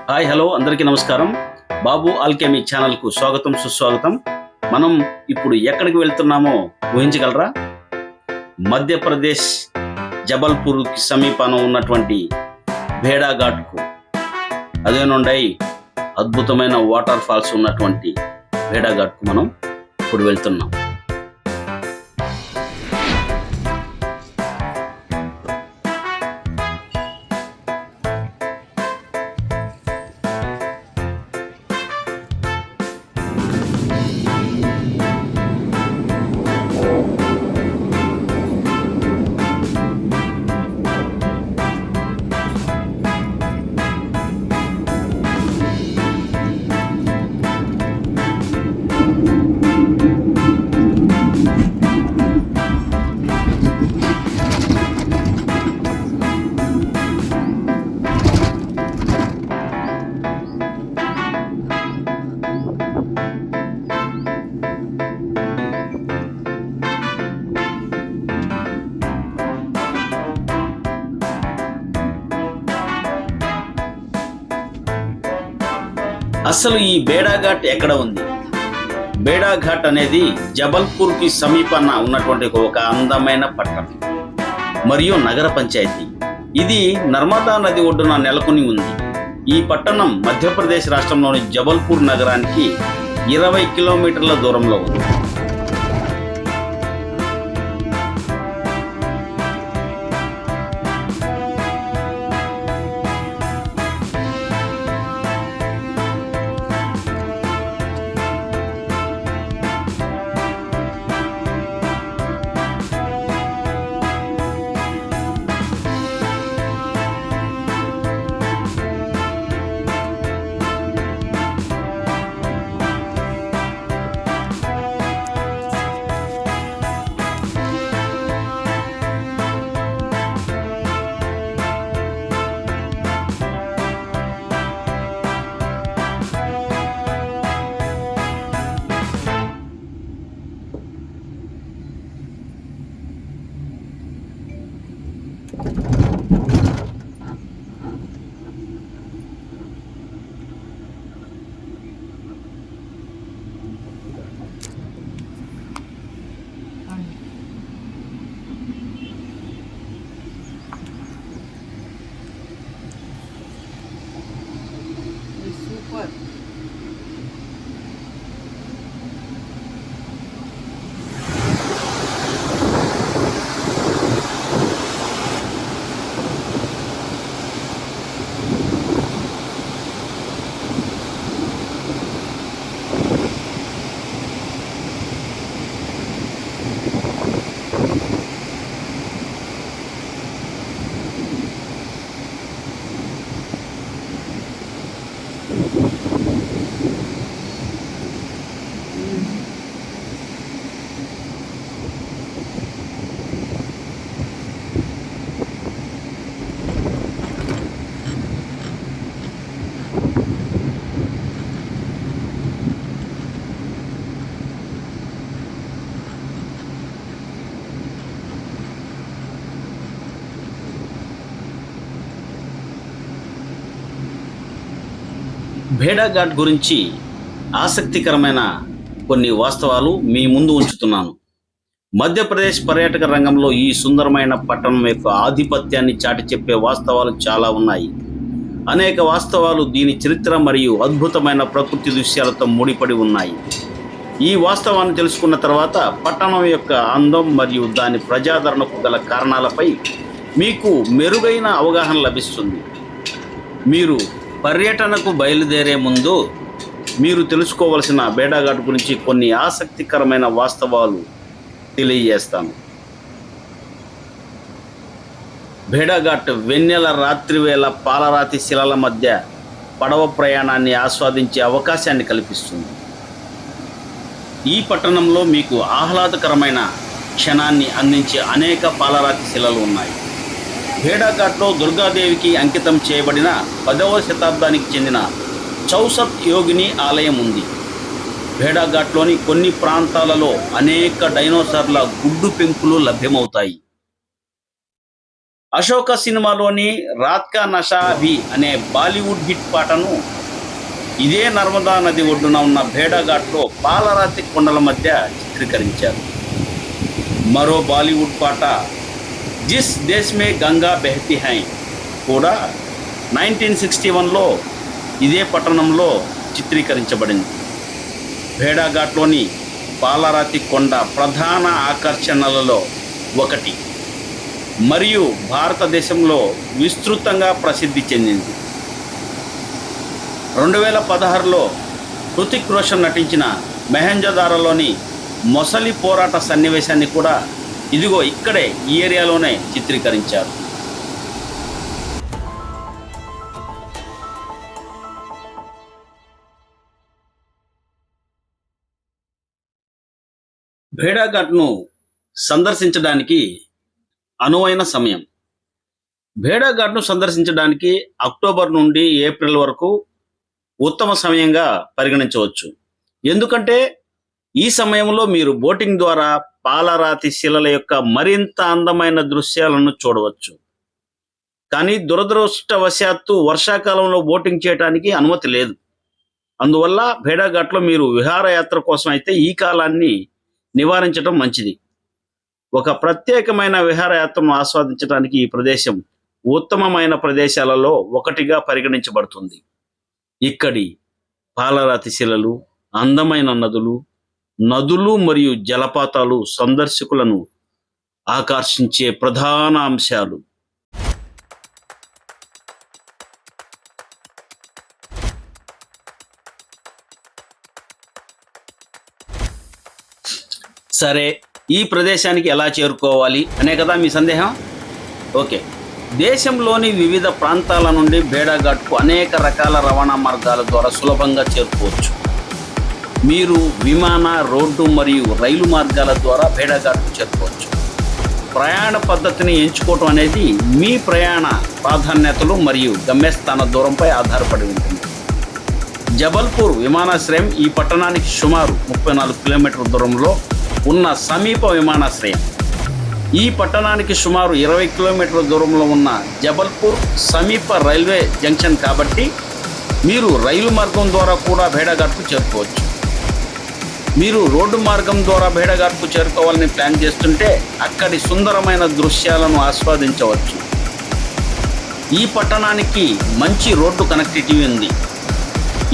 Hi hello అందరికీ నమస్కారం. బాబు Alchemy ఛానల్కు స్వాగతం సుస్వాగతం. మనం ఇప్పుడు ఎక్కడికి వెళ్తున్నామో ఊహించగలరా? మధ్యప్రదేశ్ జబల్పూర్కి సమీపాన ఉన్నటువంటి భేడాఘాట్కు. అదేనుండై అద్భుతమైన వాటర్ ఫాల్స్ ఉన్నటువంటి భేడాఘాట్కు మనం ఇప్పుడు వెళ్తున్నాం. అసలు ఈ భేడాఘాట్ ఎక్కడ ఉంది? భేడాఘాట్ అనేది జబల్పూర్కి సమీపాన ఉన్నటువంటి ఒక అందమైన పట్టణం మరియు నగర పంచాయతీ. ఇది నర్మదా నది ఒడ్డున నెలకొని ఉంది. ఈ పట్టణం మధ్యప్రదేశ్ రాష్ట్రంలోని జబల్పూర్ నగరానికి 20 కిలోమీటర్ల దూరంలో ఉంది. Super. భేడాఘాట్ గురించి ఆసక్తికరమైన కొన్ని వాస్తవాలు మీ ముందు ఉంచుతున్నాను. మధ్యప్రదేశ్ పర్యాటక రంగంలో ఈ సుందరమైన పట్టణం యొక్క ఆధిపత్యాన్ని చాటి చెప్పే వాస్తవాలు చాలా ఉన్నాయి. అనేక వాస్తవాలు దీని చరిత్ర మరియు అద్భుతమైన ప్రకృతి దృశ్యాలతో ముడిపడి ఉన్నాయి. ఈ వాస్తవాన్ని తెలుసుకున్న తర్వాత పట్టణం యొక్క అందం మరియు దాని ప్రజాదరణకు గల కారణాలపై మీకు మెరుగైన అవగాహన లభిస్తుంది. మీరు పర్యటనకు బయలుదేరే ముందు మీరు తెలుసుకోవలసిన భేడాఘాట్ గురించి కొన్ని ఆసక్తికరమైన వాస్తవాలు తెలియజేస్తాను. భేడాఘాట్ వెన్నెల రాత్రివేళ పాలరాతి శిలల మధ్య పడవ ప్రయాణాన్ని ఆస్వాదించే అవకాశాన్ని కల్పిస్తుంది. ఈ పట్టణంలో మీకు ఆహ్లాదకరమైన క్షణాన్ని అందించే అనేక పాలరాతి శిలలు ఉన్నాయి. భేడాఘాట్లో దుర్గాదేవికి అంకితం చేయబడిన 10వ శతాబ్దానికి చెందిన చౌసత్ యోగిని ఆలయం ఉంది. భేడాఘాట్లోని కొన్ని ప్రాంతాలలో అనేక డైనోసార్ల గుడ్డు పెంకులు లభ్యమవుతాయి. అశోక సినిమాలోని రాత్ కా నషా భీ అనే బాలీవుడ్ హిట్ పాటను ఇదే నర్మదా నది ఒడ్డున ఉన్న భేడాఘాట్లో పాలరాతి కొండల మధ్య చిత్రీకరించారు. మరో బాలీవుడ్ పాట జిస్ దేశ్ మే గంగా బెహతీ హై కూడా 1961లో ఇదే పట్టణంలో చిత్రీకరించబడింది. భేడాఘాట్లోని పాలరాతి కొండ ప్రధాన ఆకర్షణలలో ఒకటి మరియు భారతదేశంలో విస్తృతంగా ప్రసిద్ధి చెందింది. 2016లో హృతిక్ రోషన్ నటించిన మెహంజోదారోలోని మొసలి పోరాట సన్నివేశాన్ని కూడా ఇదిగో ఇక్కడే ఈ ఏరియాలోనే చిత్రీకరించారు. భేడాఘాట్ను సందర్శించడానికి అనువైన సమయం. భేడాఘాట్ను సందర్శించడానికి అక్టోబర్ నుండి ఏప్రిల్ వరకు ఉత్తమ సమయంగా పరిగణించవచ్చు. ఎందుకంటే ఈ సమయంలో మీరు బోటింగ్ ద్వారా పాలరాతి శిలల యొక్క మరింత అందమైన దృశ్యాలను చూడవచ్చు. కానీ దురదృష్టవశాత్తు వర్షాకాలంలో బోటింగ్ చేయడానికి అనుమతి లేదు. అందువల్ల భేడాఘాట్లో మీరు విహారయాత్ర కోసం అయితే ఈ కాలాన్ని నివారించడం మంచిది. ఒక ప్రత్యేకమైన విహారయాత్రను ఆస్వాదించడానికి ఈ ప్రదేశం ఉత్తమమైన ప్రదేశాలలో ఒకటిగా పరిగణించబడుతుంది. ఇక్కడి పాలరాతి శిలలు, అందమైన నదులు మరియు జలపాతాలు సందర్శకులను ఆకర్షించే ప్రధాన అంశాలు. సరే, ఈ ప్రదేశానికి ఎలా చేరుకోవాలి అనే కదా మీ సందేహం. ఓకే, దేశంలోని వివిధ ప్రాంతాల నుండి భేడాఘాట్కు అనేక రకాల రవాణా మార్గాల ద్వారా సులభంగా చేరుకోవచ్చు. మీరు విమాన, రోడ్డు మరియు రైలు మార్గాల ద్వారా భేడాఘాట్కు చేరుకోవచ్చు. ప్రయాణ పద్ధతిని ఎంచుకోవటం అనేది మీ ప్రయాణ ప్రాధాన్యతలు మరియు గమ్యస్థాన దూరంపై ఆధారపడి ఉంటుంది. జబల్పూర్ విమానాశ్రయం ఈ పట్టణానికి సుమారు 34 కిలోమీటర్ల దూరంలో ఉన్న సమీప విమానాశ్రయం. ఈ పట్టణానికి సుమారు 20 కిలోమీటర్ల దూరంలో ఉన్న జబల్పూర్ సమీప రైల్వే జంక్షన్ కాబట్టి మీరు రైలు మార్గం ద్వారా కూడా భేడాఘాట్కు చేరుకోవచ్చు. మీరు రోడ్డు మార్గం ద్వారా భేడాఘాట్కు చేరుకోవాలని ప్లాన్ చేస్తుంటే అక్కడి సుందరమైన దృశ్యాలను ఆస్వాదించవచ్చు. ఈ పట్టణానికి మంచి రోడ్డు కనెక్టివిటీ ఉంది.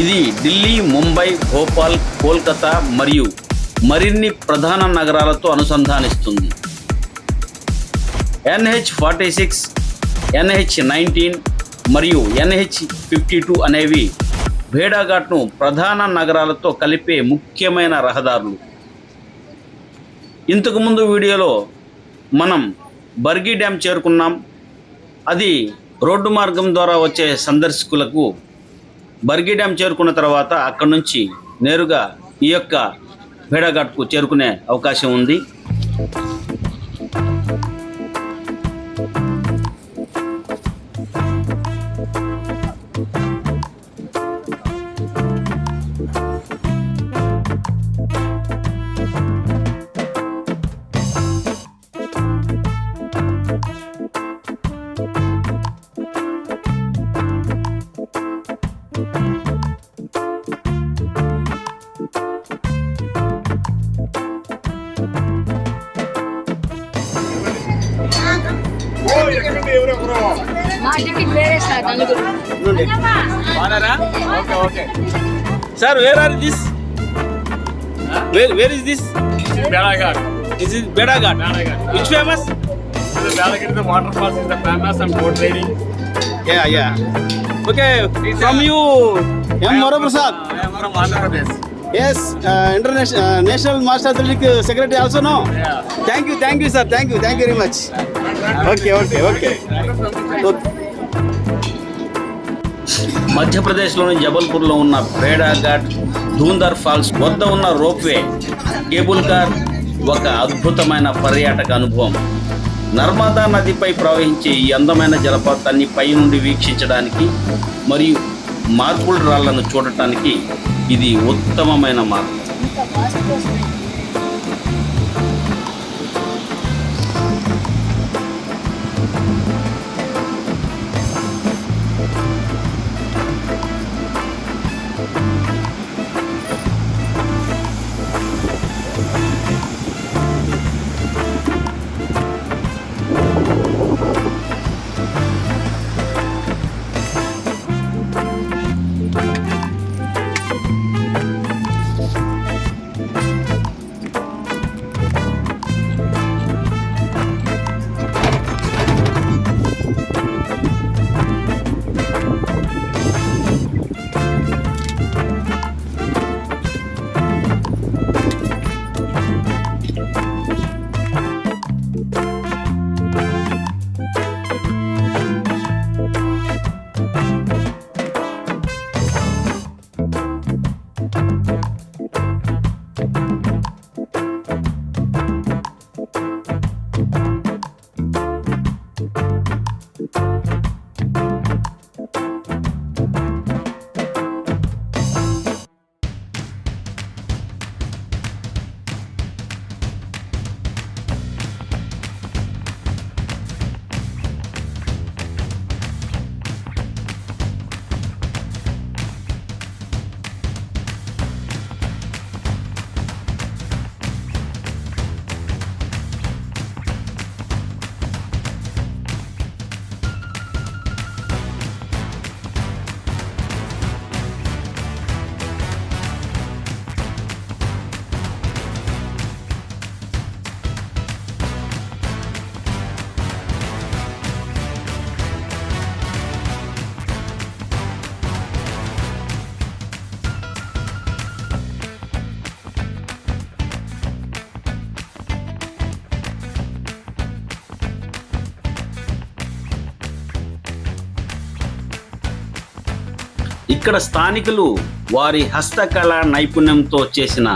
ఇది ఢిల్లీ, ముంబై, భోపాల్, కోల్కతా మరియు మరిన్ని ప్రధాన నగరాలతో అనుసంధానిస్తుంది. NH46, NH19 మరియు NH52 అనేవి భేడాఘాట్ను ప్రధాన నగరాలతో కలిపే ముఖ్యమైన రహదారులు. ఇంతకుముందు వీడియోలో మనం బర్గి డ్యామ్ చేరుకున్నాం. అది రోడ్డు మార్గం ద్వారా వచ్చే సందర్శకులకు బర్గి డ్యామ్ చేరుకున్న తర్వాత అక్కడి నుంచి నేరుగా ఈ యొక్క భేడాఘాట్కు చేరుకునే అవకాశం ఉంది. Sir, where are this? Where is this? Belaghat. This is Bedaghat. Which famous? Belaghat, the waterfalls is the famous and boat riding. Yeah. Okay, from you, M. Moraprasad. I am from Andhra Pradesh. Yes, National Master Athletic Secretary also, no? Yeah. Thank you, sir. Thank you very much. Okay. మధ్యప్రదేశ్లోని జబల్పూర్లో ఉన్న భేడాఘాట్, ధూంధర్ falls వద్ద ఉన్న ropeway, cable car ఒక అద్భుతమైన పర్యాటక అనుభవం. నర్మదా నదిపై ప్రవహించే ఈ అందమైన జలపాతాన్ని పై నుండి వీక్షించడానికి మరియు మార్బుల్ రాళ్లను చూడటానికి ఇది ఉత్తమమైన మార్గం. ఇక్కడ స్థానికులు వారి హస్తకళ నైపుణ్యంతో చేసిన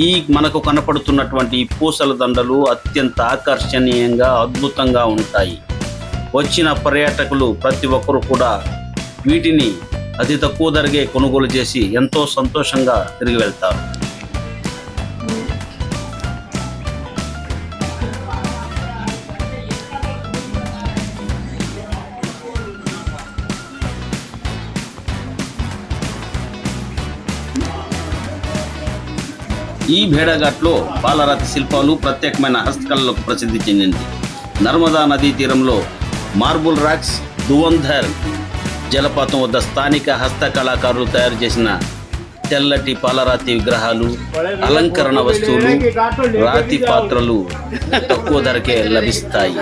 ఈ మనకు కనపడుతున్నటువంటి ఈ పూసల దండలు అత్యంత ఆకర్షణీయంగా అద్భుతంగా ఉంటాయి. వచ్చిన పర్యాటకులు ప్రతి ఒక్కరు కూడా వీటిని అతి తక్కువ ధరకే కొనుగోలు చేసి ఎంతో సంతోషంగా తిరిగి వెళ్తారు. ఈ భేడఘాట్లో పాలరాతి శిల్పాలు ప్రత్యేకమైన హస్తకళలకు ప్రసిద్ధి చెందింది. నర్మదా నదీ తీరంలో మార్బుల్ రాక్స్, దువంధర్ జలపాతం వద్ద స్థానిక హస్తకళాకారులు తయారు చేసిన తెల్లటి పాలరాతి విగ్రహాలు, అలంకరణ వస్తువులు, రాతి పాత్రలు తక్కువ ధరకే లభిస్తాయి.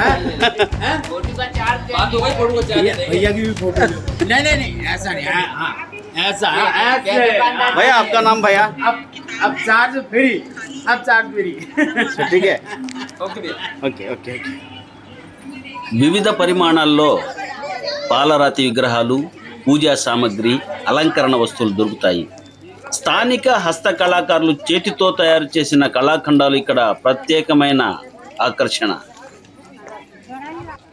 भैया आपका नाम भैया? अब चार्ज फ्री, अब चार्ज फ्री। ठीक है, ओके भैया। Okay okay okay. వివిధ పరిమాణాల్లో పాలరాతి విగ్రహాలు, పూజా సామగ్రి, అలంకరణ వస్తువులు దొరుకుతాయి. స్థానిక హస్తకళాకారులు చేతితో తయారు చేసిన కళాఖండాలు ఇక్కడ ప్రత్యేకమైన ఆకర్షణ.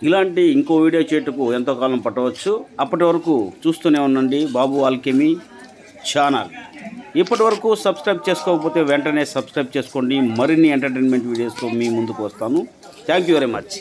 ఇలాంటి ఇంకో వీడియో చేయటకు ఎంతో కాలం పట్టవచ్చు. అప్పటి వరకు చూస్తూనే ఉండండి బాబు ఆల్కెమీ ఛానల్. ఇప్పటి వరకు సబ్స్క్రైబ్ చేసుకోకపోతే వెంటనే సబ్స్క్రైబ్ చేసుకోండి. మరిన్ని ఎంటర్టైన్మెంట్ వీడియోస్తో మీ ముందుకు వస్తాను. Thank you very much.